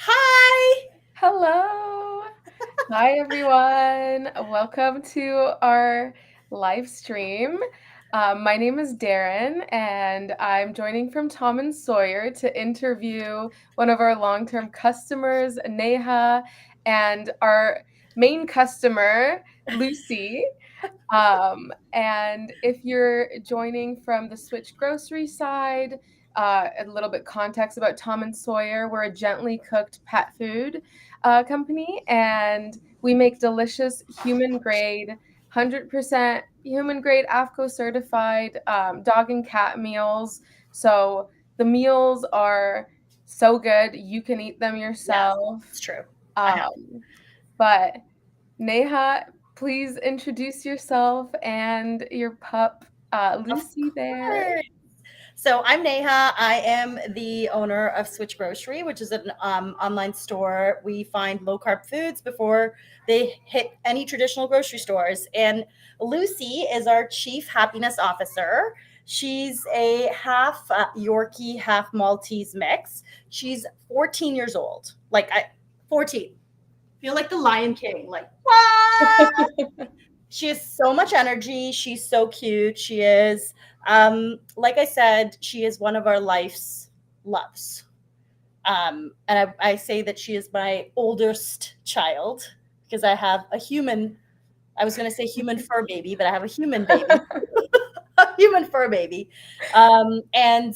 Hi. Hello. Hi, everyone. Welcome to our live stream. My name is Derin, and I'm joining from Tom&Sawyer to interview one of our long-term customers, Neha, and our main customer, Lucy. And if you're joining from the SwitchGrocery side, a little bit context about Tom&Sawyer. We're a gently cooked pet food company, and we make delicious human grade, 100% human grade AFCO certified dog and cat meals. So the meals are so good, you can eat them Yes, yourself. it's true. I have. But Neha, please introduce yourself and your pup, Of Lucy there. course. So I'm Neha. I am the owner of Switch Grocery, which is an online store. We find low carb foods before they hit any traditional grocery stores. And Lucy is our chief happiness officer. She's a half Yorkie, half Maltese mix. She's 14 years old. 14. Feel like the Lion King. Like, what? She has so much energy. She's so cute. She is, like I said, she is one of our life's loves. And I say that she is my oldest child because I have a human. I was going to say human fur baby, but I have a human baby, a human fur baby. And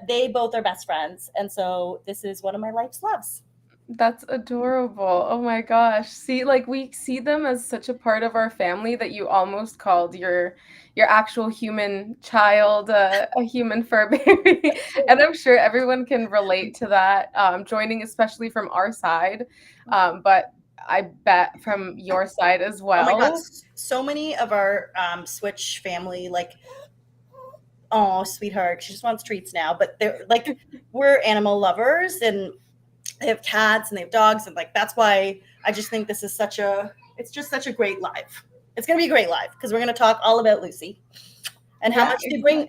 they both are best friends. And so this is one of my life's loves. That's adorable. Oh my gosh. See, like we see them as such a part of our family that you almost called your actual human child a human fur baby. And I'm sure everyone can relate to that, joining especially from our side. But I bet from your side as Oh my God. well. So many of our Switch family, oh, sweetheart, she just wants treats now. But they're like, we're animal lovers and they have cats and they have dogs. And like, that's why I just think this is it's just such a great live. It's going to be a great live because we're going to talk all about Lucy and Yeah,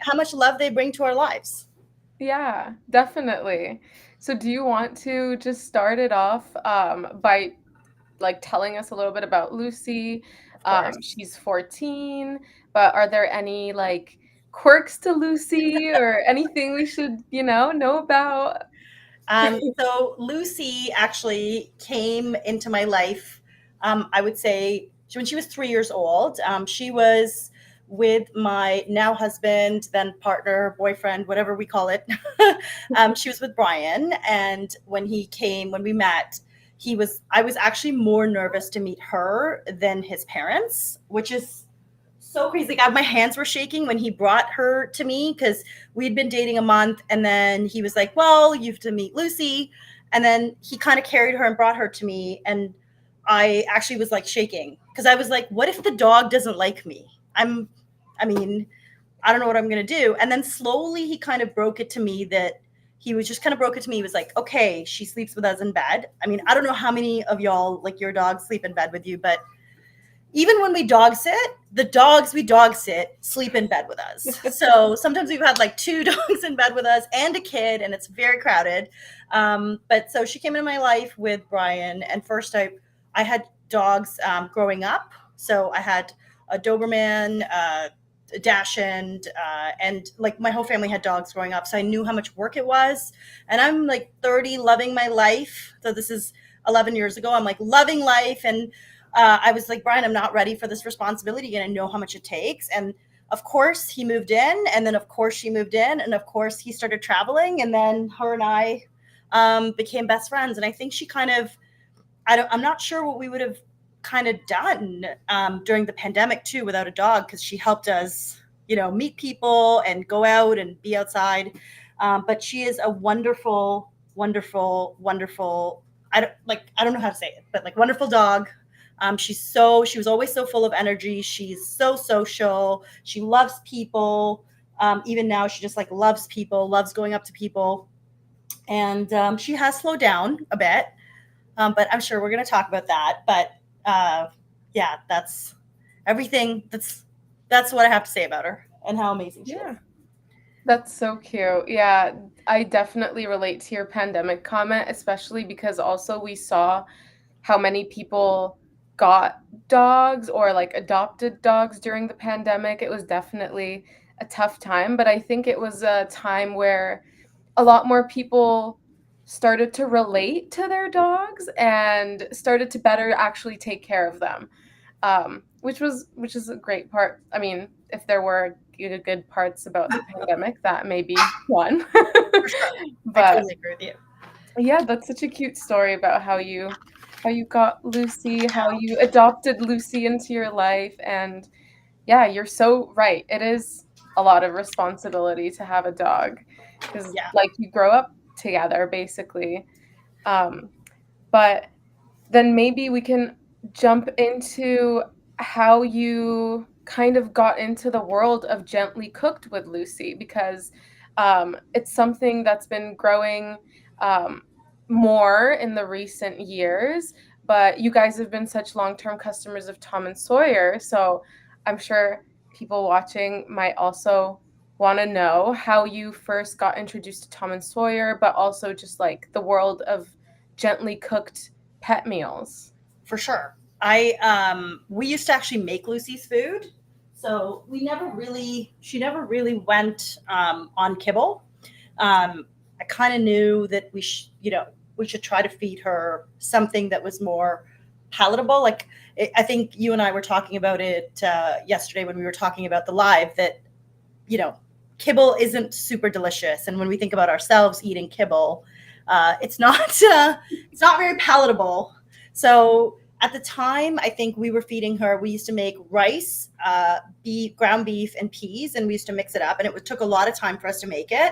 how much love they bring to our lives. yeah, definitely. So do you want to just start it off by like telling us a little bit about Lucy? Of course. She's 14, but are there any like quirks to Lucy or anything we should, know about? So Lucy actually came into my life. I would say when she was 3 years old. She was with my now husband, then partner, boyfriend, whatever we call it. She was with Brian, and when we met, I was actually more nervous to meet her than his parents, which is so crazy. Like, my hands were shaking when he brought her to me because we'd been dating a month, and then he was like, "Well, you have to meet Lucy," and then he kind of carried her and brought her to me, and I actually was like shaking because I was like, "What if the dog doesn't like me? I mean, I don't know what I'm gonna do." And then slowly he kind of broke it to me that he was just kind of broke it to me. He was like, "Okay, she sleeps with us in bed." I mean, I don't know how many of y'all like your dogs sleep in bed with you, but even when we dog sit, the dogs we dog sit sleep in bed with us. So sometimes we've had like two dogs in bed with us and a kid, and it's very crowded. But so she came into my life with Brian, and first I had dogs growing up. So I had a Doberman, a Dachshund, and like my whole family had dogs growing up. So I knew how much work it was. And I'm like 30, loving my life. So this is 11 years ago. I'm like loving life, and I was like, Brian, I'm not ready for this responsibility, and I know how much it takes. And of course, he moved in, and then of course she moved in, and of course he started traveling, and then her and I became best friends. And I think she kind of, I'm not sure what we would have kind of done during the pandemic too without a dog, because she helped us, meet people and go out and be outside. But she is a wonderful, wonderful, wonderful. I don't know how to say it, but like wonderful dog. She was always so full of energy. She's so social. She loves people. Even now, she just like loves people, loves going up to people. And she has slowed down a bit, but I'm sure we're going to talk about that. But yeah, that's everything. That's what I have to say about her and how amazing she is. Yeah. That's so cute. Yeah, I definitely relate to your pandemic comment, especially because also we saw how many people got dogs or like adopted dogs during the pandemic. It was definitely a tough time, but I think it was a time where a lot more people started to relate to their dogs and started to better actually take care of them, which is a great part. I mean, if there were good parts about the pandemic, that may be one. For sure. I But totally agree with you. yeah, that's such a cute story about how you got Lucy, how you adopted Lucy into your life, and yeah, you're so right. It is a lot of responsibility to have a dog because Yeah, like you grow up together basically. Um, but then maybe we can jump into how you kind of got into the world of Gently Cooked with Lucy because it's something that's been growing um, more in the recent years. But you guys have been such long term customers of Tom and Sawyer. So I'm sure people watching might also want to know how you first got introduced to Tom and Sawyer, but also just like the world of gently cooked pet meals. for sure. We used to actually make Lucy's food, so she never really went on kibble. I kind of knew that we should try to feed her something that was more palatable. Like I think you and I were talking about it yesterday when we were talking about the live that you know kibble isn't super delicious, and when we think about ourselves eating kibble, it's not it's not very palatable. So at the time, I think we were feeding her. We used to make rice, beef, ground beef, and peas, and we used to mix it up. And took a lot of time for us to make it.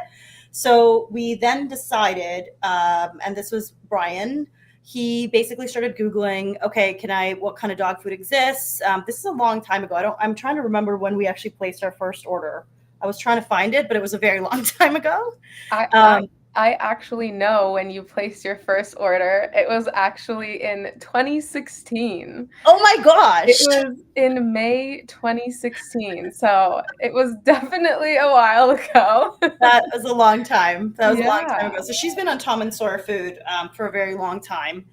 So we then decided, and this was Brian. He basically started Googling, okay, what kind of dog food exists? This is a long time ago. I'm trying to remember when we actually placed our first order. I was trying to find it, but it was a very long time ago. I I Um, I actually know when you placed your first order. It was actually in 2016. oh my It gosh, was in May 2016. So it was definitely a while ago. that was a long time. That was a long time Yeah. ago. So she's been on Tom and Sawyer food for a very long time.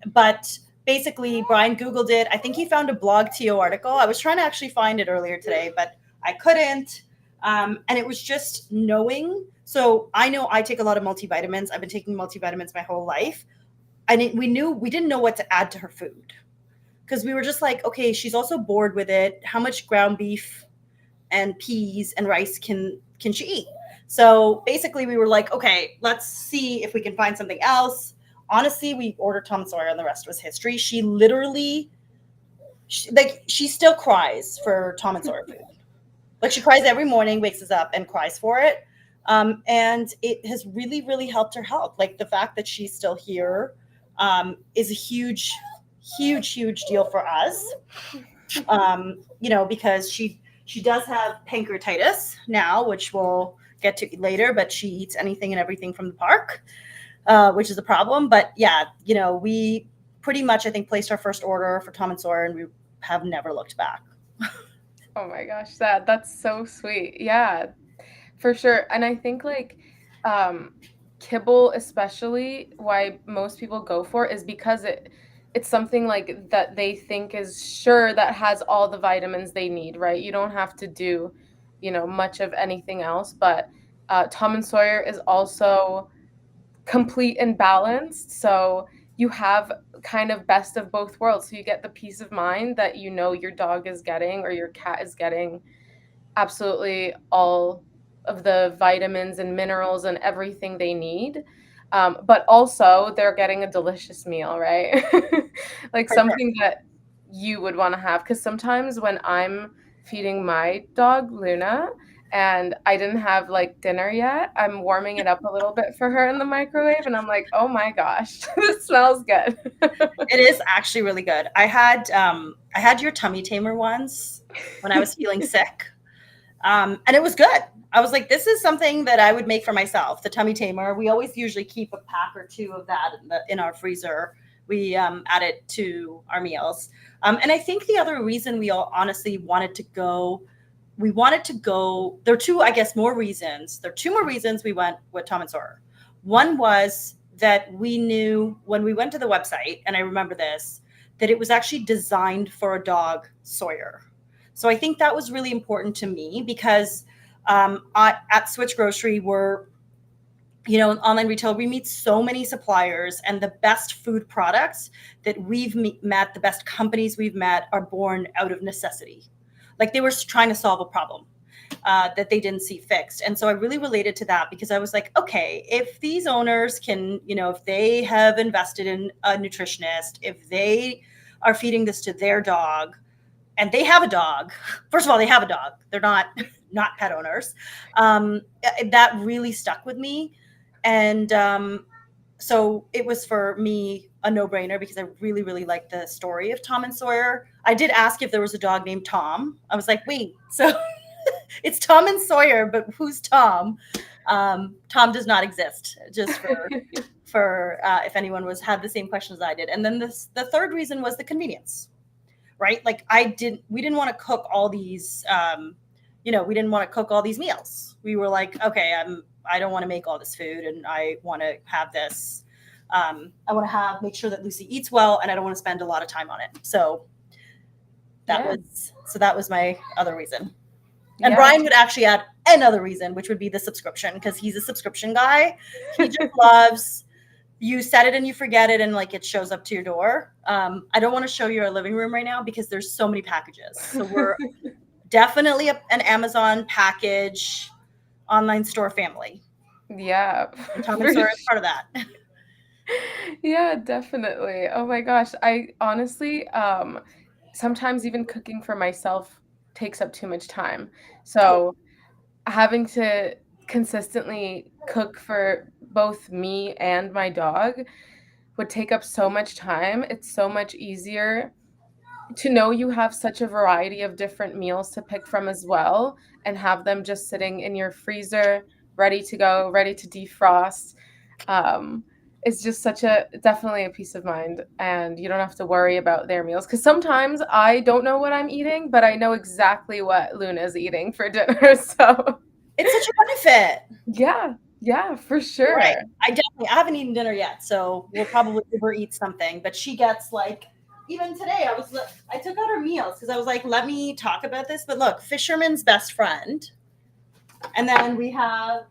But basically, Brian Googled it. I think he found a blog TO article. I was trying to actually find it earlier today, but I couldn't. And it was just knowing. So I know I take a lot of multivitamins. I've been taking multivitamins my whole life. And we didn't know what to add to her food because we were just like, okay, she's also bored with it. How much ground beef and peas and rice can she eat? So basically, we were like, okay, let's see if we can find something else. Honestly, we ordered Tom Sawyer, and the rest was history. She literally, she still cries for Tom and Sawyer food. Like she cries every morning, wakes us up, and cries for it. And it has really, really helped her health. Like the fact that she's still here is a huge, huge, huge deal for us. Because she does have pancreatitis now, which we'll get to later, but she eats anything and everything from the park, which is a problem. But yeah, we pretty much, I think, placed our first order for Tom and Sawyer, and we have never looked back. Oh my gosh, that's so sweet. Yeah, for sure. And I think like um kibble especially why most people go for is because it's something like that they think is sure that has all the vitamins they need, right? You don't have to do, much of anything else, but Tom and Sawyer is also complete and balanced. So you have kind of best of both worlds. So you get the peace of mind that you know your dog is getting or your cat is getting absolutely all of the vitamins and minerals and everything they need. But also, they're getting a delicious meal, right? Like For sure. something that you would want to have. Because sometimes when I'm feeding my dog, Luna, and I didn't have like dinner yet, I'm warming it up a little bit for her in the microwave, and I'm like, oh my gosh, this smells good. It is actually really good. I had your tummy tamer once when I was feeling sick, and it was good. I was like, this is something that I would make for myself. The tummy tamer. We always usually keep a pack or two of that in our freezer. We add it to our meals. And I think the other reason we all honestly wanted to go we wanted to go. There are two, I guess, more reasons. There are two more reasons we went with Tom&Sawyer. One was that we knew when we went to the website, and I remember this, that it was actually designed for a dog, Sawyer. So I think that was really important to me because at SwitchGrocery, we're, in online retail, we meet so many suppliers, and the best food products that we've met, the best companies we've met, are born out of necessity. Like they were trying to solve a problem that they didn't see fixed. And so I really related to that because I was like, okay, if these owners can, if they have invested in a nutritionist, if they are feeding this to their dog, and they have a dog, first of all, they have a dog. They're not pet owners. That really stuck with me. And so it was for me a no-brainer because I really, really liked the story of Tom&Sawyer. I did ask if there was a dog named Tom. I was like, wait, so it's Tom&Sawyer, but who's Tom? Tom does not exist, just for if anyone had the same questions I did. And then the third reason was the convenience, right? Like we didn't want to cook all these, we didn't want to cook all these meals. We were like, okay, I don't want to make all this food, and I want to have this. I want to make sure that Lucy eats well, and I don't want to spend a lot of time on it. So that was my other reason. And Brian would actually add another reason, which would be the subscription, because he's a subscription guy. He just loves, you set it and you forget it, and like it shows up to your door. I don't want to show you our living room right now because there's so many packages. So we're definitely an Amazon package online store family. Yeah. And Tom&Sawyer is part of that. Yeah, definitely. Oh my gosh. I honestly, sometimes even cooking for myself takes up too much time. So having to consistently cook for both me and my dog would take up so much time. It's so much easier to know you have such a variety of different meals to pick from as well, and have them just sitting in your freezer, ready to go, ready to defrost. It's just definitely a peace of mind, and you don't have to worry about their meals. Because sometimes I don't know what I'm eating, but I know exactly what Luna's eating for dinner. So it's such a benefit. Yeah, for sure. Right. I haven't eaten dinner yet, so we'll probably Uber eat something. But she gets like, even today, I took out her meals because I was like, let me talk about this. But look, fisherman's best friend. And then we have,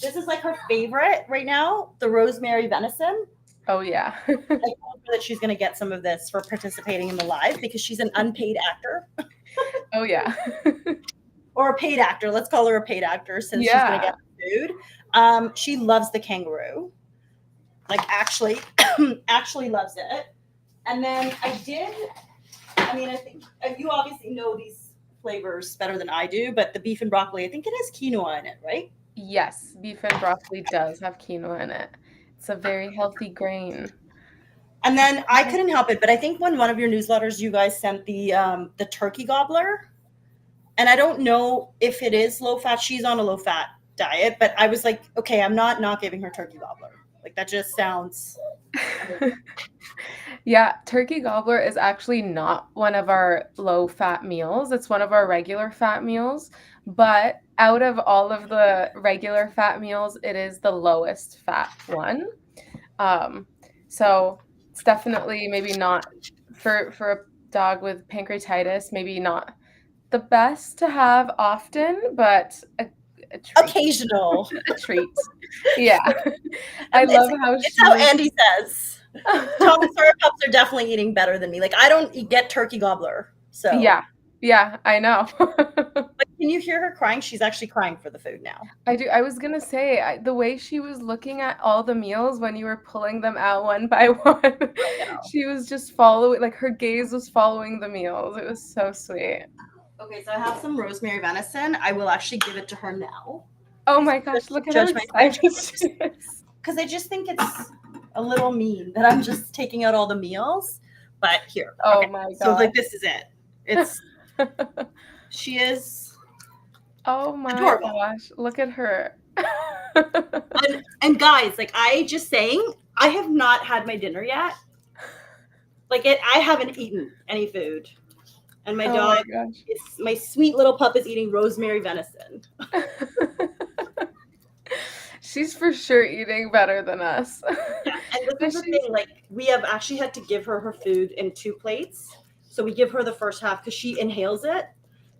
this is like her favorite right now, the rosemary venison. Oh, yeah. I told her that she's going to get some of this for participating in the live because she's an unpaid actor. Oh, yeah. Or a paid actor. Let's call her a paid actor since she's going to get the food. She loves the kangaroo. Like actually loves it. And then I think you obviously know these flavors better than I do, but the beef and broccoli, I think it has quinoa in it, right? Yes, beef and broccoli does have quinoa in it. It's a very healthy grain. And then I couldn't help it, but I think when one of your newsletters, you guys sent the turkey gobbler, and I don't know if it is low fat. She's on a low fat diet, but I was like, okay, I'm not giving her turkey gobbler. Like that just sounds. Yeah, turkey gobbler is actually not one of our low fat meals. It's one of our regular fat meals, but out of all of the regular fat meals, it is the lowest fat one. So it's definitely maybe not for a dog with pancreatitis, maybe not the best to have often, but a treat. Occasional. A treat. Yeah. I love how how Andy says. Tom&Sawyer pups are definitely eating better than me. Like I don't get turkey gobbler. So yeah, I know. But can you hear her crying? She's actually crying for the food now. I do. I was gonna say the way she was looking at all the meals when you were pulling them out one by one. She was just following, like her gaze was following the meals. It was so sweet. Okay, so I have some rosemary venison. I will actually give it to her now. Oh my gosh, look at how excited she is. Because I just think it's a little mean that I'm just taking out all the meals. But here. Oh my god. So like this is it. It's she is oh my adorable. Gosh. Look at her. and guys, like I just saying, I have not had my dinner yet. Like I haven't eaten any food. And my Oh my dog, gosh. my sweet little pup is eating rosemary venison. She's for sure eating better than us. Yeah, and this But is the thing, she's like we have actually had to give her food in two plates. So we give her the first half because she inhales it.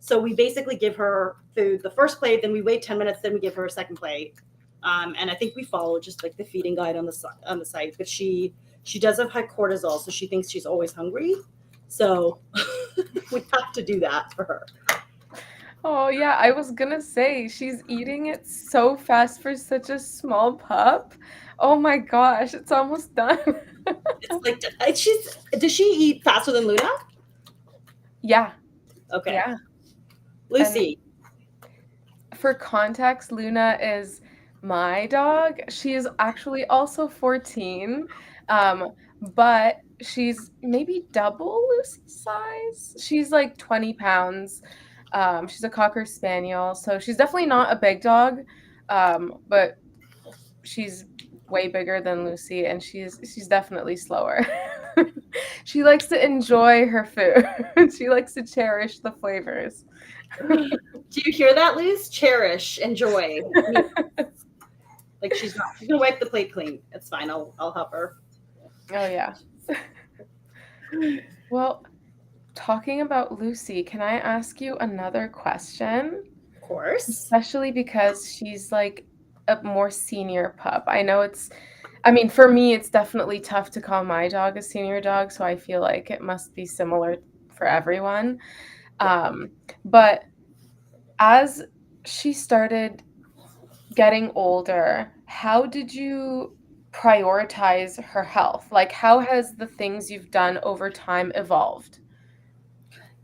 So we basically give her food the first plate, then we wait 10 minutes, then we give her a second plate. And I think we follow just like the feeding guide on the site, but she does have high cortisol, so she thinks she's always hungry. So we have to do that for her. Oh yeah, I was gonna say she's eating it so fast for such a small pup. Oh my gosh, it's almost done. It's like does she eat faster than Luna? Yeah, Okay, yeah. And Lucy. for context, Luna is my dog. She is actually also 14, but she's maybe double Lucy's size. She's like 20 pounds. She's a Cocker Spaniel, so she's definitely not a big dog, but she's way bigger than Lucy, and she's definitely slower. She likes to enjoy her food. She likes to cherish the flavors. Do you hear that, Liz? Cherish, enjoy. Like she's gonna wipe the plate clean. It's fine. I'll help her. Oh yeah. Well, talking about Lucy, can I ask you another question? Of course. Especially because she's like a more senior pup. I mean, for me, it's definitely tough to call my dog a senior dog, so I feel like it must be similar for everyone. Yeah. But as she started getting older, how did you prioritize her health? Like, how has the things you've done over time evolved?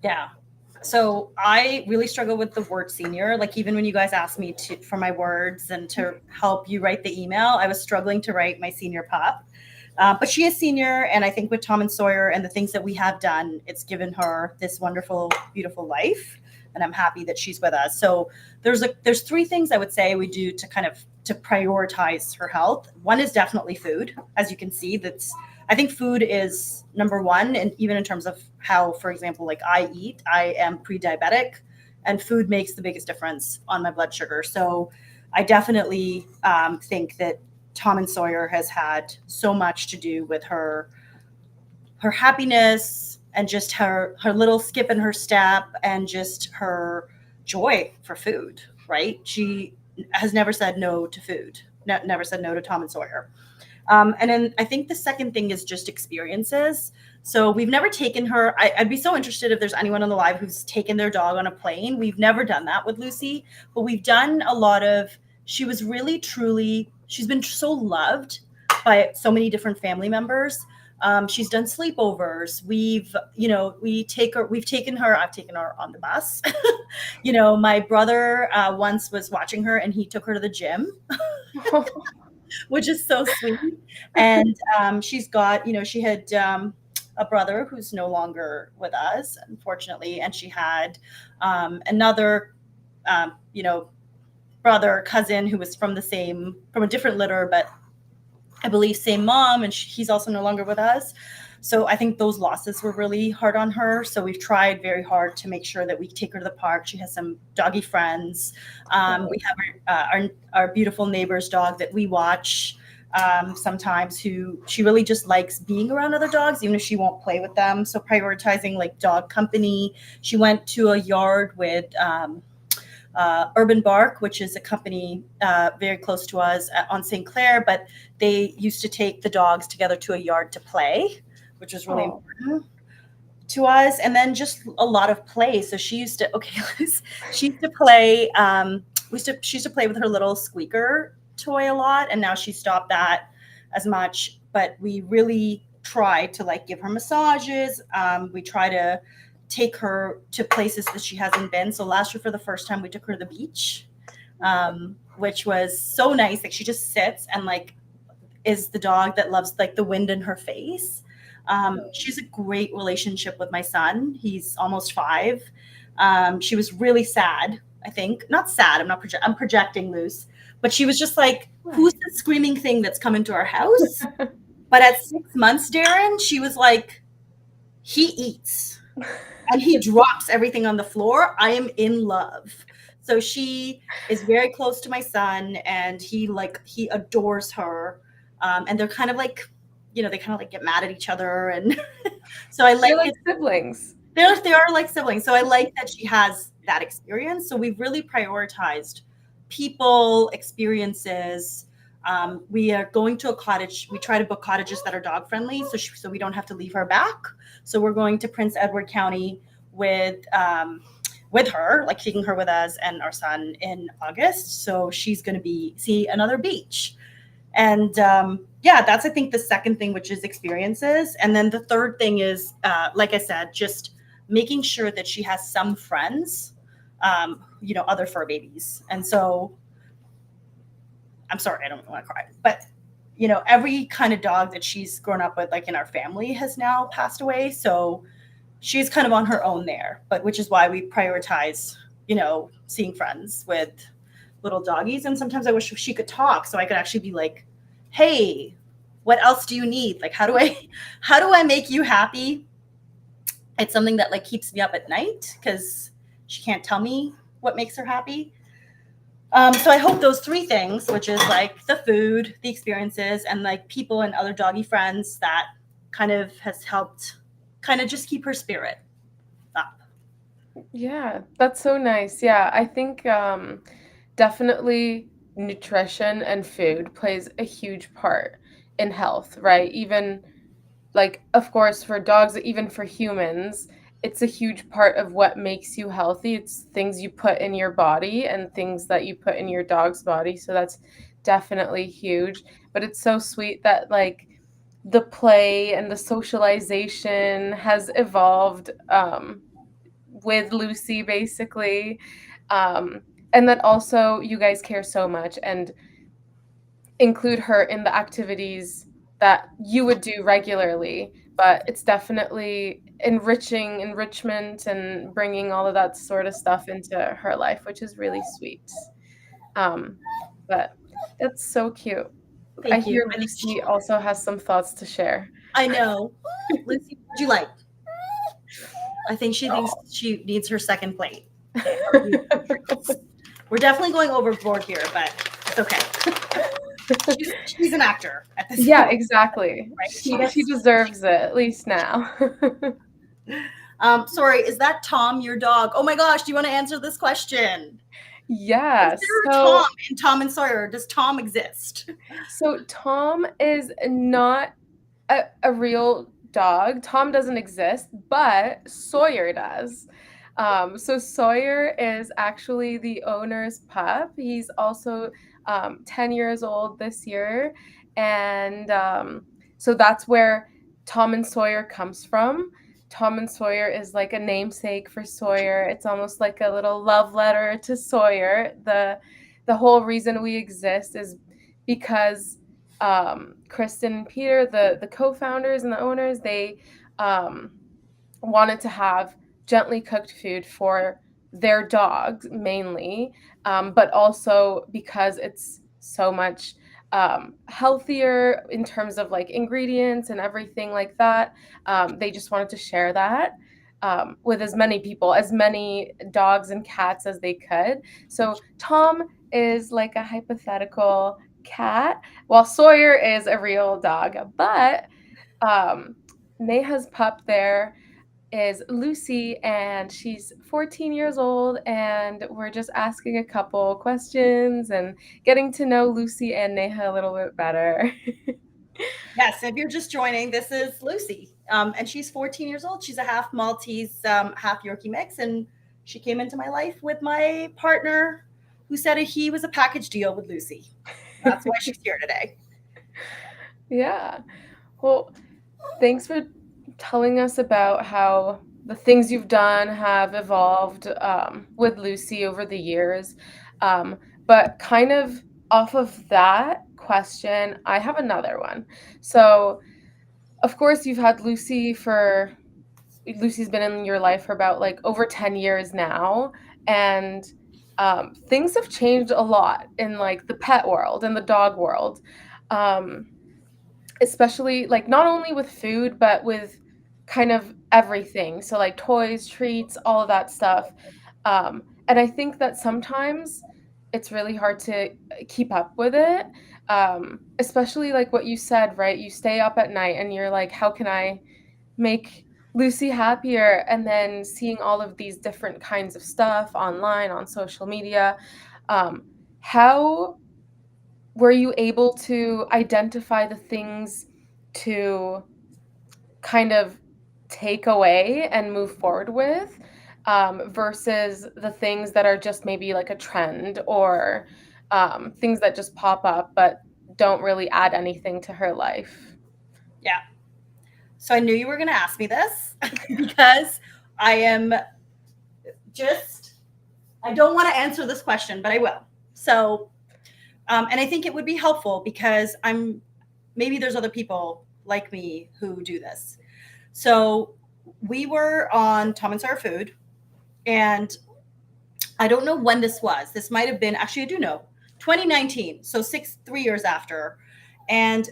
Yeah. So I really struggle with the word senior. Like even when you guys asked me to for my words and to help you write the email, I was struggling to write my senior pup. But she is senior, and I think with Tom and Sawyer and the things that we have done, it's given her this wonderful, beautiful life, and I'm happy that she's with us. So there's three things I would say we do to kind of to prioritize her health. One is definitely food, as you can see. I think food is number one, and even in terms of how, for example, like I eat, I am pre-diabetic, and food makes the biggest difference on my blood sugar. So I definitely think that Tom and Sawyer has had so much to do with her happiness and just her little skip in her step and just her joy for food, right? She has never said no to food, never said no to Tom and Sawyer. And then I think the second thing is just experiences. So we've never taken her. I'd be so interested if there's anyone on the live who's taken their dog on a plane. We've never done that with Lucy, but we've done a lot of, she was really, truly, she's been so loved by so many different family members. She's done sleepovers. We've taken her, I've taken her on the bus. My brother once was watching her and he took her to the gym, which is so sweet. And she's got, she had a brother who's no longer with us, unfortunately, and she had another, brother, cousin who was from a different litter, but I believe same mom, and he's also no longer with us. So I think those losses were really hard on her. So we've tried very hard to make sure that we take her to the park. She has some doggy friends. We have our beautiful neighbor's dog that we watch sometimes, who she really just likes being around other dogs, even if she won't play with them. So prioritizing like dog company. She went to a yard with Urban Bark, which is a company very close to us on St. Clair, but they used to take the dogs together to a yard to play, which was really important to us. And then just a lot of play. So she used to play. She used to play with her little squeaker toy a lot, and now she stopped that as much. But we really try to like give her massages. We try to take her to places that she hasn't been. So last year, for the first time, we took her to the beach, which was so nice. Like she just sits and like is the dog that loves like the wind in her face. She's a great relationship with my son. He's almost 5. She was really sad. I think not sad. I'm projecting loose, but she was just like, who's the screaming thing that's come into our house? But at 6 months, Derin, she was like, he eats. and he drops everything on the floor, I am in love. So she is very close to my son, and he adores her. And they're kind of like, they kind of like get mad at each other, and so I like They're like it. siblings. They are like siblings. So I like that she has that experience. So we've really prioritized people, experiences. We are going to a cottage. We try to book cottages that are dog friendly, so we don't have to leave her back. So we're going to Prince Edward County with her, like taking her with us and our son in August. So she's going to see another beach. And yeah, that's, I think, the second thing, which is experiences. And then the third thing is, like I said, just making sure that she has some friends, other fur babies. And so I'm sorry, I don't want to cry, but every kind of dog that she's grown up with, like in our family, has now passed away. So she's kind of on her own there, but which is why we prioritize, seeing friends with little doggies. And sometimes I wish she could talk so I could actually be like, hey, what else do you need? Like, how do I make you happy? It's something that like keeps me up at night because she can't tell me what makes her happy. So I hope those three things, which is like the food, the experiences, and like people and other doggy friends, that kind of has helped kind of just keep her spirit up. Yeah, that's so nice. Yeah, I think definitely nutrition and food plays a huge part in health, right? Even like, of course, for dogs, even for humans, it's a huge part of what makes you healthy. It's things you put in your body and things that you put in your dog's body. So that's definitely huge. But it's so sweet that like the play and the socialization has evolved with Lucy, basically. Um, and that also you guys care so much and include her in the activities that you would do regularly, but it's definitely enrichment and bringing all of that sort of stuff into her life, which is really sweet. Um, but that's so cute. I Thank you. hear Lucy also has some thoughts to share. I know. Lucy, what would you like? I think she thinks she needs her second plate. We're definitely going overboard here, but it's okay. She's an actor at this Yeah, point, exactly. right? She deserves it, at least now. Sorry, is that Tom, your dog? Oh my gosh, do you want to answer this question? Is Yeah, there a so Tom in Tom&Sawyer? Does Tom exist? so Tom is not a real dog. Tom doesn't exist, but Sawyer does. So Sawyer is actually the owner's pup. He's also 10 years old this year. And so that's where Tom&Sawyer comes from. Tom&Sawyer is like a namesake for Sawyer. It's almost like a little love letter to Sawyer. The whole reason we exist is because Kristen and Peter, the co-founders and the owners, they um, wanted to have gently cooked food for their dogs mainly, but also because it's so much healthier in terms of like ingredients and everything like that. They just wanted to share that with as many people, as many dogs and cats as they could. So Tom is like a hypothetical cat, while Sawyer is a real dog. But um, Neha's pup there is Lucy, and she's 14 years old, and we're just asking a couple questions and getting to know Lucy and Neha a little bit better. Yes, if you're just joining, this is Lucy, and she's 14 years old. She's a half Maltese, half Yorkie mix, and she came into my life with my partner, who said he was a package deal with Lucy. That's why she's here today. Yeah. Well, thanks for telling us about how the things you've done have evolved with Lucy over the years. But kind of off of that question, I have another one. So, of course, you've had Lucy's been in your life for about like over 10 years now. And things have changed a lot in like the pet world and the dog world. Um, Especially like not only with food but with kind of everything. So like toys, treats, all of that stuff. And I think that sometimes it's really hard to keep up with it. Especially like what you said, right? You stay up at night and you're like, how can I make Lucy happier? And then seeing all of these different kinds of stuff online, on social media. How were you able to identify the things to kind of take away and move forward with, versus the things that are just maybe like a trend, or things that just pop up but don't really add anything to her life? Yeah. So I knew you were going to ask me this because I am just, I don't want to answer this question, but I will. So, and I think it would be helpful because maybe there's other people like me who do this. So we were on Tom&Sawyer Food, and I don't know when this was. This might have been, actually, I do know, 2019. So 3 years after. And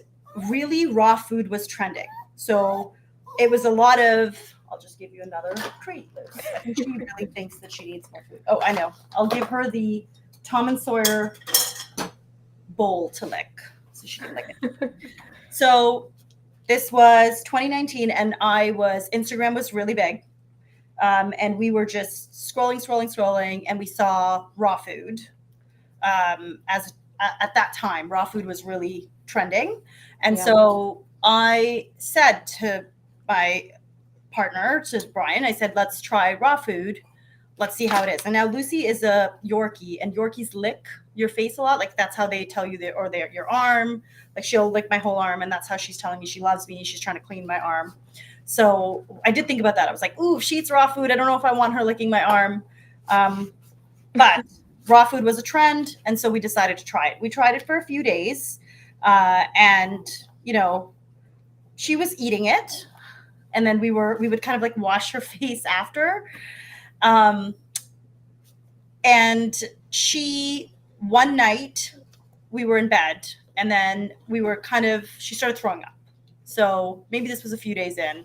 really raw food was trending. So it was a lot of, I'll just give you another treat, Liz. I think she really thinks that she needs more food. Oh, I know. I'll give her the Tom&Sawyer bowl to lick. So she can lick it. So this was 2019, and Instagram was really big. And we were just scrolling, and we saw raw food. At that time, raw food was really trending. And so I said to my partner, to Brian, I said, let's try raw food. Let's see how it is. And now Lucy is a Yorkie, and Yorkies lick your face a lot. Like that's how they tell you your arm. Like she'll lick my whole arm, and that's how she's telling me she loves me. She's trying to clean my arm. So I did think about that. I was like, ooh, if she eats raw food, I don't know if I want her licking my arm. But raw food was a trend, and so we decided to try it. We tried it for a few days, and she was eating it, and then we would kind of like wash her face after. And one night we were in bed, and then she started throwing up. So maybe this was a few days in,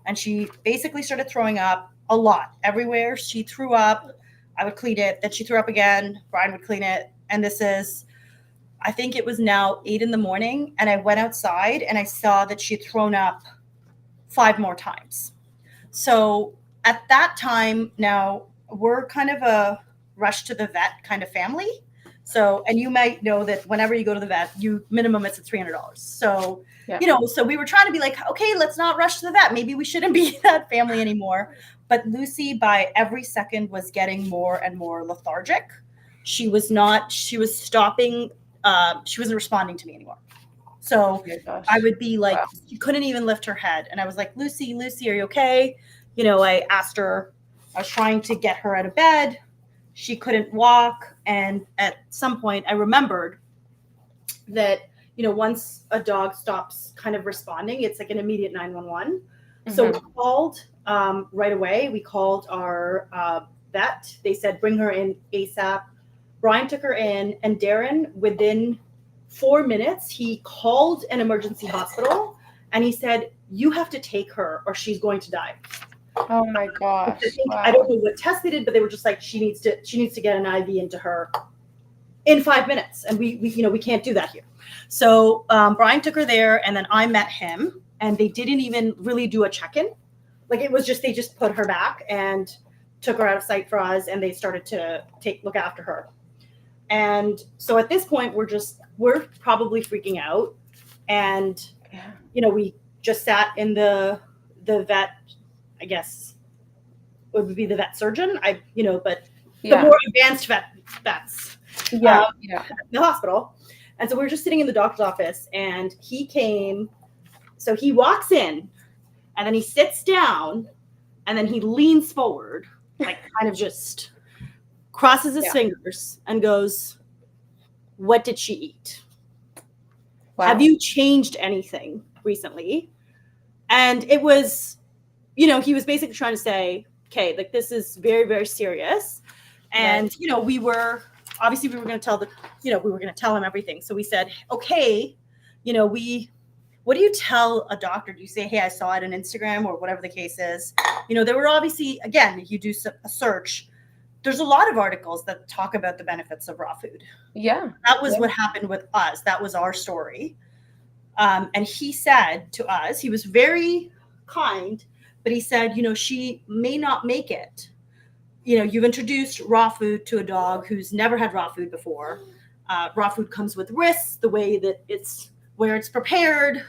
and she basically started throwing up a lot everywhere. She threw up. I would clean it. Then she threw up again. Brian would clean it. And I think it was now 8 a.m. And I went outside and I saw that she'd thrown up 5 more times. So at that time, now we're kind of a rush to the vet kind of family. So, and you might know that whenever you go to the vet, minimum it's at $300. So, so we were trying to be like, okay, let's not rush to the vet. Maybe we shouldn't be that family anymore. But Lucy, by every second, was getting more and more lethargic. She was stopping. She wasn't responding to me anymore. So I would be like, she couldn't even lift her head. And I was like, Lucy, are you okay? I asked her, I was trying to get her out of bed. She couldn't walk. And at some point I remembered that, once a dog stops kind of responding, it's like an immediate 911. Mm-hmm. So we called right away. We called our vet. They said, bring her in ASAP. Brian took her in, and Derin, within 4 minutes, he called an emergency hospital, and he said, you have to take her or she's going to die. Oh my gosh. I don't know what test they did, but they were just like, she needs to get an IV into her in 5 minutes. And we can't do that here. So Brian took her there, and then I met him, and they didn't even really do a check-in. Like it was just, they just put her back and took her out of sight for us, and they started to look after her. And so at this point, we're probably freaking out. And, we just sat in the vet, I guess it would be the vet surgeon, but the more advanced vets in the hospital. And so we were just sitting in the doctor's office, and he came. So he walks in, and then he sits down, and then he leans forward, like kind of just crosses his fingers and goes, what did she eat? Wow. Have you changed anything recently? And it was, he was basically trying to say, okay, like this is very, very serious. And, we were going to tell we were going to tell him everything. So we said, okay, we what do you tell a doctor? Do you say, hey, I saw it on Instagram or whatever the case is? There were obviously, again, if you do a search, there's a lot of articles that talk about the benefits of raw food. Yeah. That was what happened with us. That was our story. And he said to us, he was very kind, but he said, she may not make it. You've introduced raw food to a dog who's never had raw food before. Raw food comes with risks, the way that where it's prepared.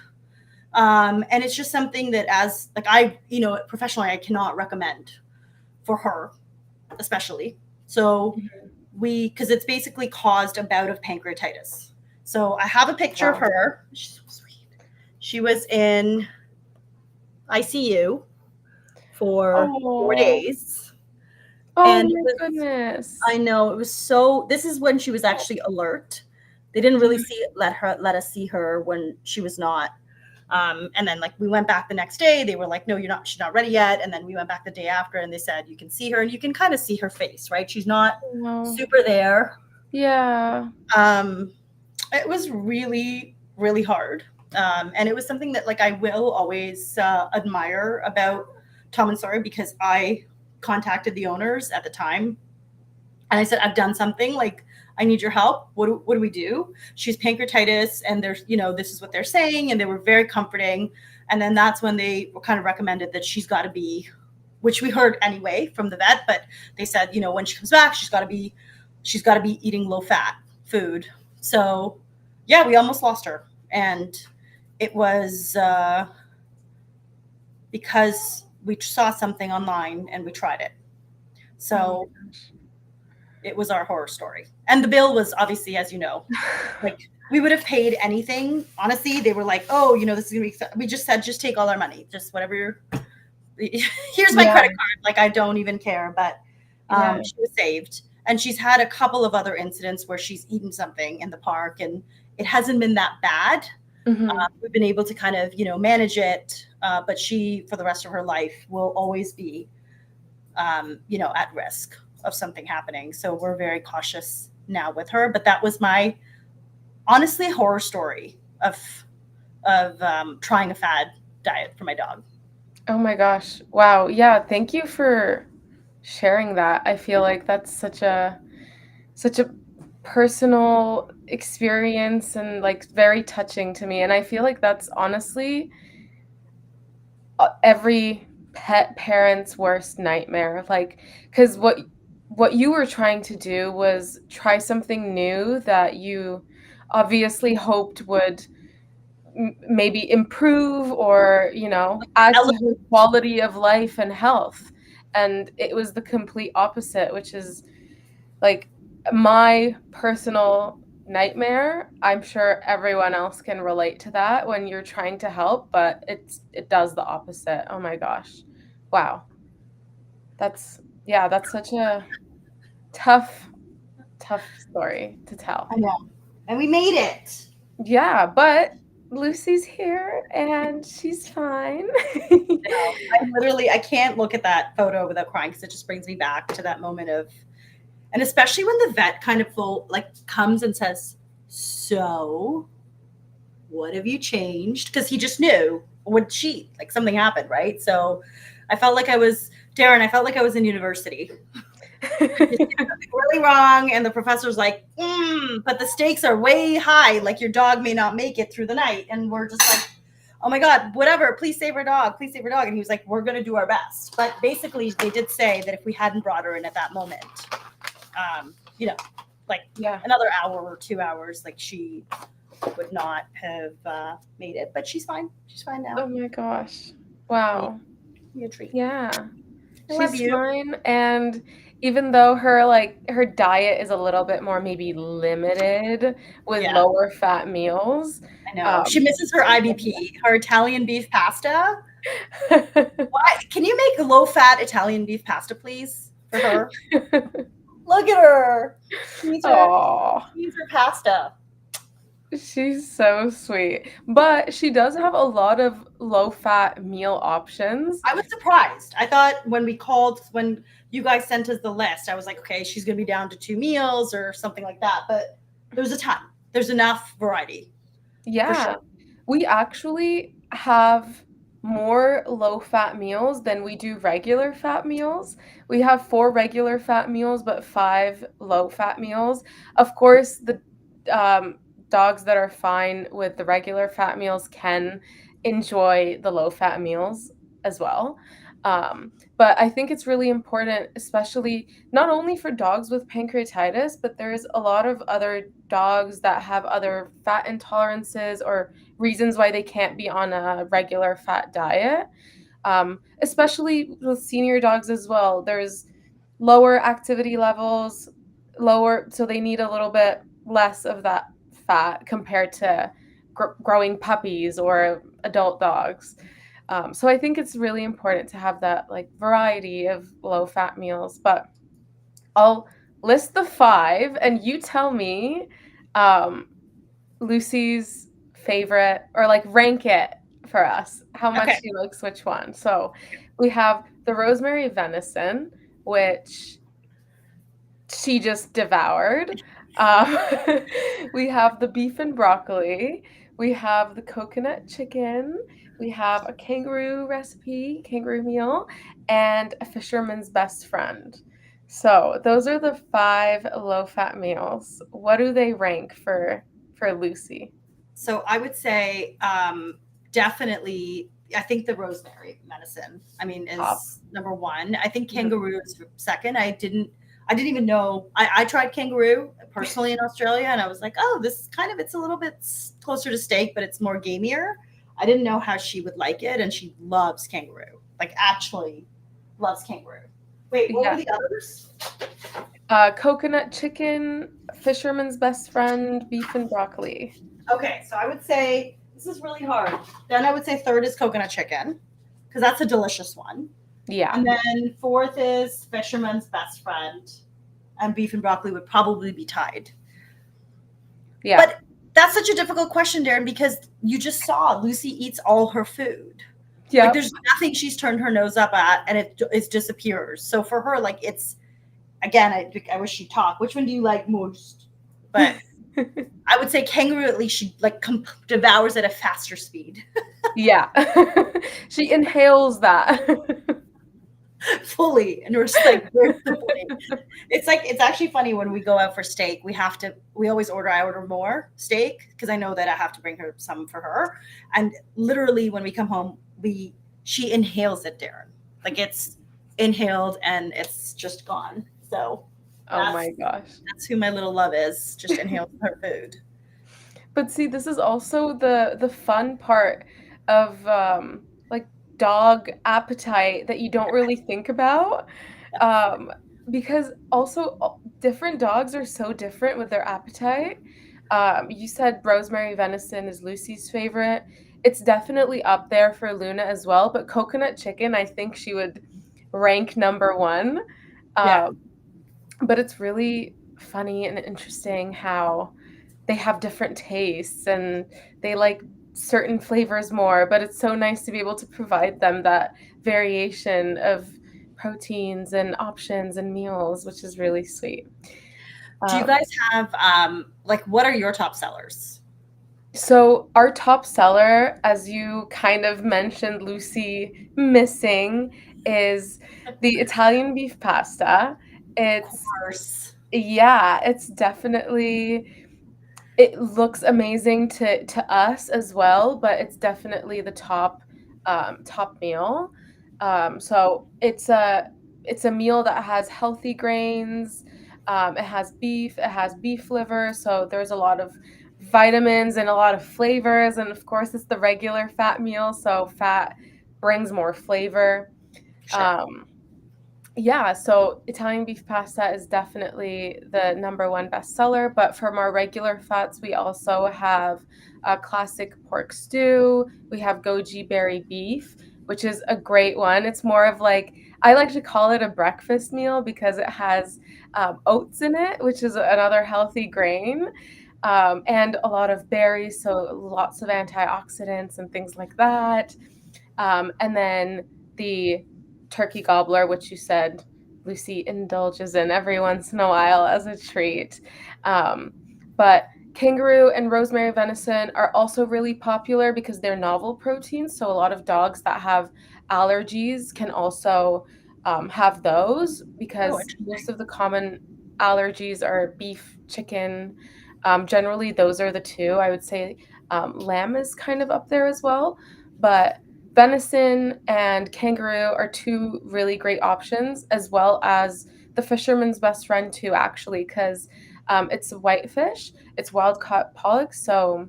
And it's just something that professionally, I cannot recommend for her, especially. So because it's basically caused a bout of pancreatitis. So I have a picture of her. She's so sweet. She was in ICU for 4 days. Oh my goodness. I know, it was so, this is when she was actually alert. They didn't really let us see her when she was not. And then we went back the next day. They were like, no, she's not ready yet. And then we went back the day after and they said, you can see her and you can kind of see her face, right? She's not super there. Yeah. It was really, really hard. And it was something that I will always admire about Tom&Sawyer, because I contacted the owners at the time and I said, I've done something, I need your help. What do we do? She's pancreatitis and there's, this is what they're saying. And they were very comforting. And then that's when they were kind of recommended that she's got to be, which we heard anyway from the vet, but they said, when she comes back, she's got to be eating low fat food. So yeah, we almost lost her. And it was because we saw something online and we tried it. So it was our horror story. And the bill was obviously, as you know, we would have paid anything. Honestly, they were like, oh, this is going to be, we just said, just take all our money, just whatever here's my credit card. I don't even care, but she was saved. And she's had a couple of other incidents where she's eaten something in the park and it hasn't been that bad. We've been able to kind of, manage it. But she, for the rest of her life, will always be, at risk of something happening. So we're very cautious now with her. But that was my, honestly, horror story of trying a fad diet for my dog. Oh my gosh. Wow. Yeah. Thank you for sharing that. I feel like that's such a personal experience and very touching to me. And I feel like that's honestly every pet parent's worst nightmare. Because what you were trying to do was try something new that you obviously hoped would maybe improve or add to her quality of life and health, and it was the complete opposite, which is my personal nightmare. I'm sure everyone else can relate to that when you're trying to help, but it does the opposite. Oh my gosh. Wow. That's such a tough story to tell. I know. And we made it. Yeah, but Lucy's here and she's fine. I can't look at that photo without crying because it just brings me back to that moment of, and especially when the vet kind of comes and says, so what have you changed? Because he just knew when something happened, right? So I felt like I was in university. Really wrong, and the professor's like, but the stakes are way high, your dog may not make it through the night, and we're just like, oh my god, whatever, please save our dog, and he was like, we're going to do our best. But basically they did say that if we hadn't brought her in at that moment, another hour or 2 hours, she would not have made it. But she's fine now. Oh my gosh. Wow. Be a treat. Yeah, she's fine. And even though her diet is a little bit more maybe limited with lower fat meals. I know. She misses her IBP, her Italian beef pasta. Why? Can you make low fat Italian beef pasta, please, for her? Look at her. She needs her pasta. She's so sweet. But she does have a lot of low-fat meal options. I was surprised. I thought when you guys sent us the list, I was like, okay, she's going to be down to 2 meals or something like that. But there's a ton. There's enough variety. Yeah. Sure. We actually have more low-fat meals than we do regular fat meals. We have 4 regular fat meals, but 5 low-fat meals. Of course, the um, dogs that are fine with the regular fat meals can enjoy the low-fat meals as well. But I think it's really important, especially not only for dogs with pancreatitis, but there's a lot of other dogs that have other fat intolerances or reasons why they can't be on a regular fat diet, especially with senior dogs as well. There's lower activity levels, lower, so they need a little bit less of that fat compared to growing puppies or adult dogs. So I think it's really important to have that like variety of low fat meals. But I'll list the 5, and you tell me um, Lucy's favorite, or like rank it for us. How much Okay. she likes which one. So we have the rosemary venison, which she just devoured. Um, we have the beef and broccoli. We have the coconut chicken. We have a kangaroo recipe, kangaroo meal, and a fisherman's best friend. So those are the 5 low-fat meals. What do they rank for Lucy? So I would say definitely. I think the rosemary medicine. I mean, Top. is number one. I think Mhm. kangaroo is second. I didn't even know. I tried kangaroo personally in Australia, and I was like, oh, this is kind of. It's a little bit closer to steak, but it's more gamier. I didn't know how she would like it, and she loves kangaroo. Like actually, loves kangaroo. Wait, what were Yeah. the others? Coconut chicken, fisherman's best friend, beef and broccoli. Okay, so I would say this is really hard. Then I would say third is coconut chicken because that's a delicious one. Yeah. And then fourth is fisherman's best friend, and beef and broccoli would probably be tied. Yeah. But that's such a difficult question, Darren, because you just saw Lucy eats all her food. Like Yep. there's nothing she's turned her nose up at, and it disappears. So for her, like it's again, I wish she'd talk. Which one do you like most? But I would say kangaroo. At least she like devours at a faster speed. Yeah. She inhales that. Fully, and we're just like, where's the point? It's like it's actually funny when we go out for steak. We always I order more steak because I know that I have to bring her some for her. And literally, when we come home, we she inhales it, Darren. Like it's inhaled and it's just gone. So Oh that's my gosh. that's who my little love is. Just inhales her food. But see, this is also the fun part of like dog appetite that you don't really think about. Um, because also different dogs are so different with their appetite. You said rosemary venison is Lucy's favorite. It's definitely up there for Luna as well, but coconut chicken, I think she would rank number 1. Yeah. Um, but it's really funny and interesting how they have different tastes and they like certain flavors more, but it's so nice to be able to provide them that variation of proteins and options and meals, which is really sweet. Do you Um, guys have like what are your top sellers? so our top seller, as you kind of mentioned, Lucy missing, is the Italian beef pasta. Of It's course. yeah, it's definitely, it looks amazing to us as well, but it's definitely the top top meal. So it's a meal that has healthy grains. It has beef. It has beef liver. So there's a lot of vitamins and a lot of flavors. And of course, it's the regular fat meal. So fat brings more flavor. Sure. Um, yeah, so Italian beef pasta is definitely the number 1 bestseller, but from our regular fats, we also have a classic pork stew. We have goji berry beef, which is a great one. It's more of like, I like to call it a breakfast meal because it has oats in it, which is another healthy grain, and a lot of berries, so lots of antioxidants and things like that. And then the turkey gobbler, which you said Lucy indulges in every once in a while as a treat. Um, but Kangaroo and rosemary venison are also really popular because they're novel proteins. So a lot of dogs that have allergies can also have those, Oh, because most interesting. of the common allergies are beef, chicken. Generally, those are the two. I would say lamb is kind of up there as well, but venison and kangaroo are two really great options, as well as the fisherman's best friend too, actually, because it's a whitefish. It's wild caught pollock, so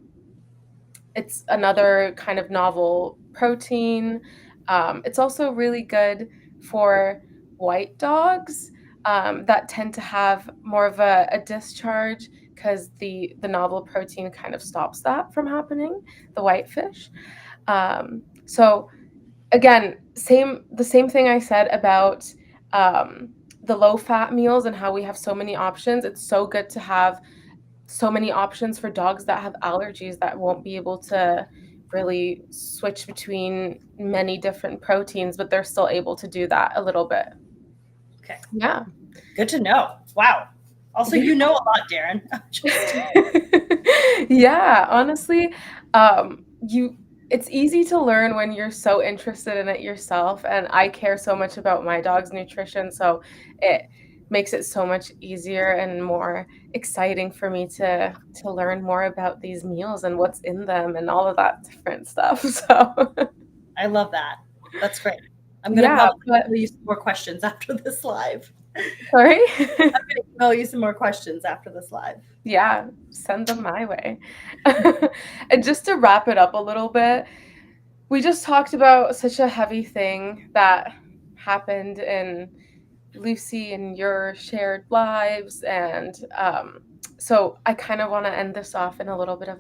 it's another kind of novel protein. It's also really good for white dogs that tend to have more of a discharge, because the novel protein kind of stops that from happening, the whitefish. So again, the same thing I said about um, the low fat meals and how we have so many options. It's so good to have so many options for dogs that have allergies that won't be able to really switch between many different proteins, but they're still able to do that a little bit. Okay. Yeah. Good to know. Wow. Also, Yeah. you know a lot, Derin. Just Yeah, honestly, you it's easy to learn when you're so interested in it yourself, and I care so much about my dog's nutrition, so it makes it so much easier and more exciting for me to learn more about these meals and what's in them and all of that different stuff. So, I love that. That's great. I'm gonna yeah, probably but email you some more questions after this live. sorry? I'm gonna email you some more questions after this live. Yeah, send them my way. And just to wrap it up a little bit, we just talked about such a heavy thing that happened in Lucy and your shared lives. And so I kind of want to end this off in a little bit of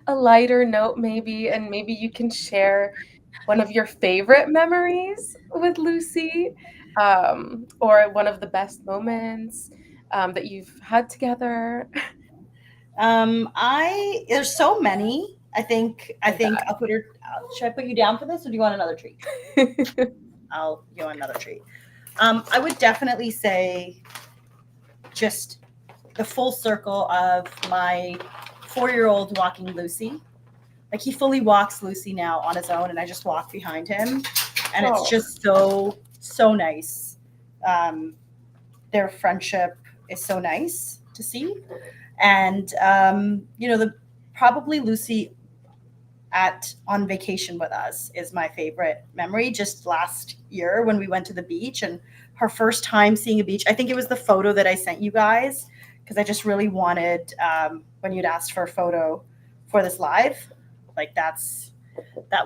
a lighter note, maybe. And maybe you can share one of your favorite memories with Lucy, or one of the best moments that you've had together. I there's so many. I think I'll put her. Should I put you down for this, or do you want another treat? I'll you want another treat. I would definitely say just the full circle of my 4-year-old walking Lucy. Like he fully walks Lucy now on his own, and I just walk behind him, and it's Oh, just so nice. Um, their friendship is so nice to see, and the probably Lucy at on vacation with us is my favorite memory. Just last year when we went to the beach and her first time seeing a beach. I think it was the photo that I sent you guys because I just really wanted when you'd asked for a photo for this live. Like that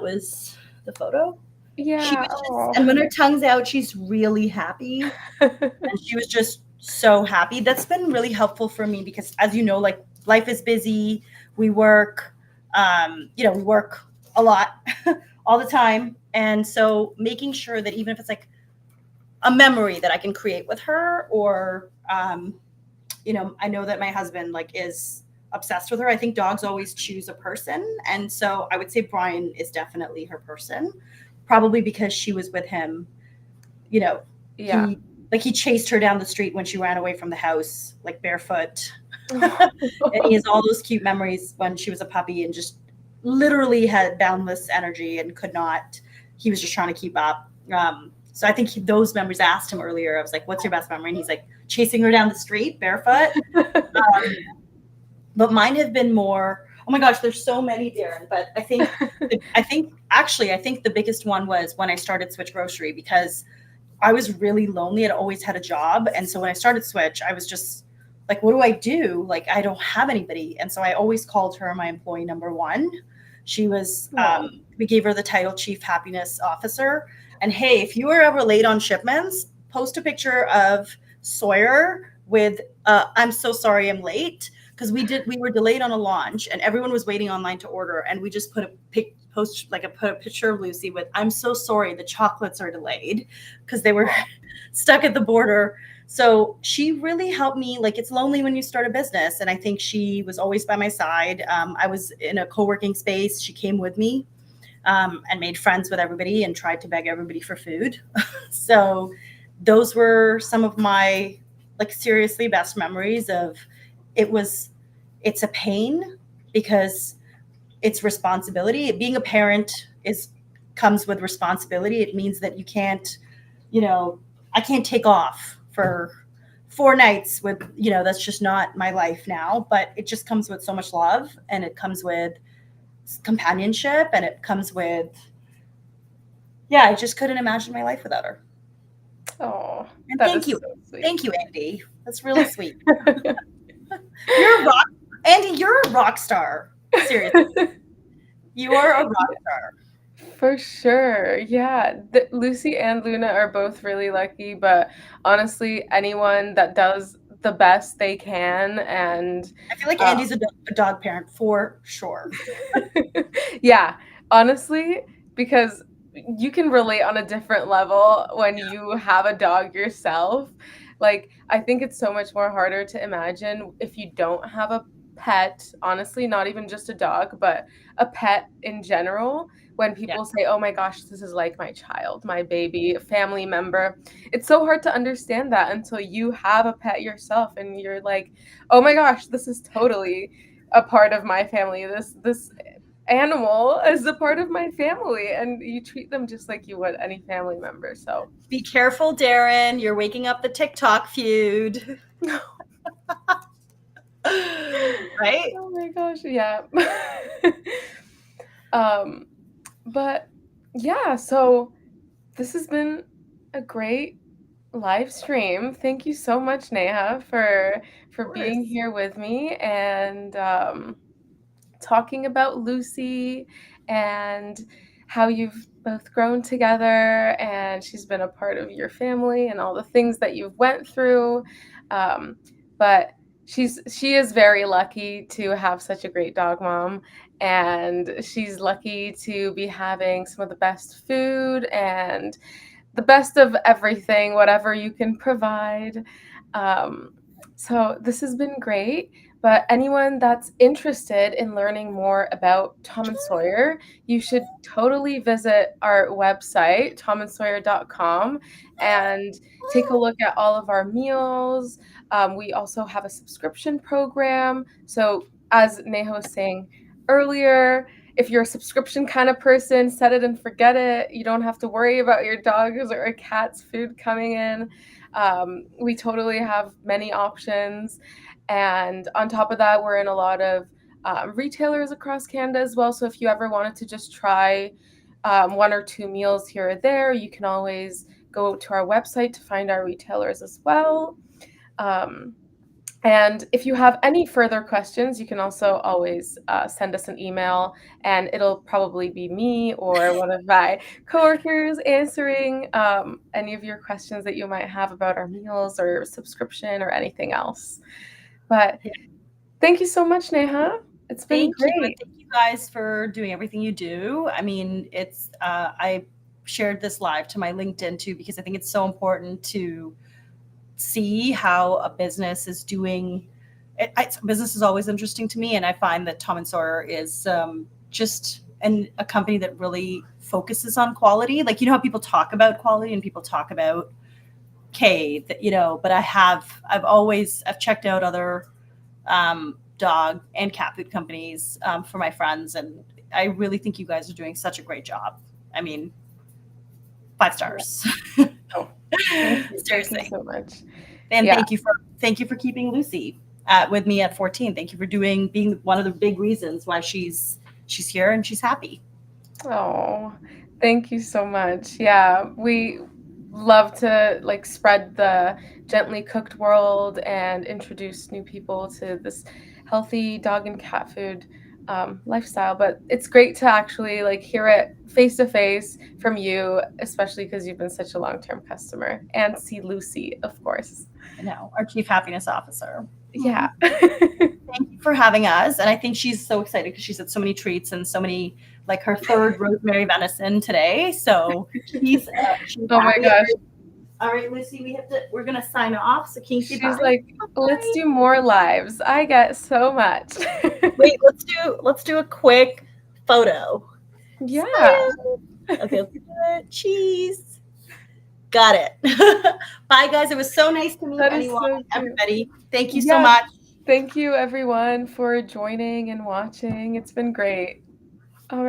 was the photo. She yeah. was just, Oh. and when her tongue's out, she's really happy, and she was just so happy. That's been really helpful for me because, as you know, like life is busy. We work, we work a lot all the time, and so making sure that even if it's like a memory that I can create with her, or I know that my husband like is obsessed with her. I think dogs always choose a person, and so I would say Brian is definitely her person, probably because she was with him. You know, Yeah. he chased her down the street when she ran away from the house, like barefoot. And he has all those cute memories when she was a puppy and just literally had boundless energy and could not. He was just trying to keep up. So I think those memories. I asked him earlier. I was like, "What's your best memory?" And he's like, "Chasing her down the street barefoot." Um, but mine have been more. Oh my gosh, there's so many, Derin. But I think the biggest one was when I started Switch Grocery because I was really lonely. I'd always had a job. And so when I started Switch, I was just like, what do I do? Like, I don't have anybody. And so I always called her my employee number one. She was, Oh. we gave her the title Chief Happiness Officer. And hey, if you are ever late on shipments, post a picture of Sawyer with, I'm so sorry I'm late. Because we were delayed on a launch and everyone was waiting online to order. And we just put a picture of Lucy with, I'm so sorry, the chocolates are delayed because they were stuck at the border. So she really helped me. Like it's lonely when you start a business, and I think she was always by my side. I was in a co-working space. She came with me and made friends with everybody and tried to beg everybody for food. So those were some of my like seriously best memories of it was it's a pain because it's responsibility. Being a parent is comes with responsibility. It means that you can't, you know, I can't take off for 4 nights with, that's just not my life now, but it just comes with so much love, and it comes with companionship, and it comes with, yeah, I just couldn't imagine my life without her. Oh, And that thank is you. so sweet. Thank you, Andy. That's really sweet. You're a rock, Andy, you're a rock star. Seriously. You are a rock star. For sure. Yeah. Lucy and Luna are both really lucky, but honestly, anyone that does the best they can and I feel like uh, Andy's a dog parent for sure. yeah, honestly, because you can relate on a different level when you have a dog yourself. Like, I think it's so much more harder to imagine if you don't have a pet, honestly, not even just a dog, but a pet in general. When Yeah. people say, oh my gosh, this is like my child, my baby, a family member, it's so hard to understand that until you have a pet yourself and you're like, oh my gosh, this is totally a part of my family. This animal is a part of my family, and you treat them just like you would any family member. So Be careful, Derin. You're waking up the TikTok feud. Right? oh my gosh, yeah. um but yeah, so this has been a great live stream. Thank you so much, Neha, Of for being course. here with me and talking about Lucy and how you've both grown together and she's been a part of your family and all the things that you've went through. Um, but she is very lucky to have such a great dog mom, and she's lucky to be having some of the best food and the best of everything, whatever you can provide. Um, so this has been great. But anyone that's interested in learning more about Tom and Sawyer, you should totally visit our website, tomandsawyer.com, and take a look at all of our meals. We also have a subscription program. So, as Neha was saying earlier, if you're a subscription kind of person, set it and forget it. You don't have to worry about your dog's or a cat's food coming in. We totally have many options. And on top of that, we're in a lot of retailers across Canada as well. So if you ever wanted to just try one or two meals here or there, you can always go to our website to find our retailers as well. Um, and if you have any further questions, you can also always send us an email, and it'll probably be me or one of my coworkers answering any of your questions that you might have about our meals or subscription or anything else. But Yeah. thank you so much, Neha. It's been Thank you. And great. thank you guys for doing everything you do. I mean, I shared this live to my LinkedIn too, because I think it's so important to see how a business is doing. Business is always interesting to me. And I find that Tom and Sawyer is just a company that really focuses on quality. Like, how people talk about quality and people talk about but I've checked out other dog and cat food companies for my friends, and I really think you guys are doing such a great job. I mean, 5 stars. Oh, thank you. Thank you Seriously. so much. And Yeah. thank you for keeping Lucy with me at 14. Thank you for being one of the big reasons why she's here and she's happy. Oh, thank you so much. Yeah, we love to like spread the gently cooked world and introduce new people to this healthy dog and cat food lifestyle. But it's great to actually like hear it face to face from you, especially because you've been such a long-term customer, and see Lucy, of course. I know, our chief happiness officer. Yeah. Thank you for having us. And I think she's so excited because she's had so many treats and so many, like her third rosemary venison today. So she's Oh my happy. gosh. All right, Lucy, we're gonna sign off. So can you say She's bye? like, let's do more lives. I get so much. Wait, let's do a quick photo. Yeah. Smile. Okay, let's do it. Cheese. Got it. Bye, guys. It was so nice to meet That is anyone, so cute. everybody. Thank you so Yeah, much. Thank you, everyone, for joining and watching. It's been great.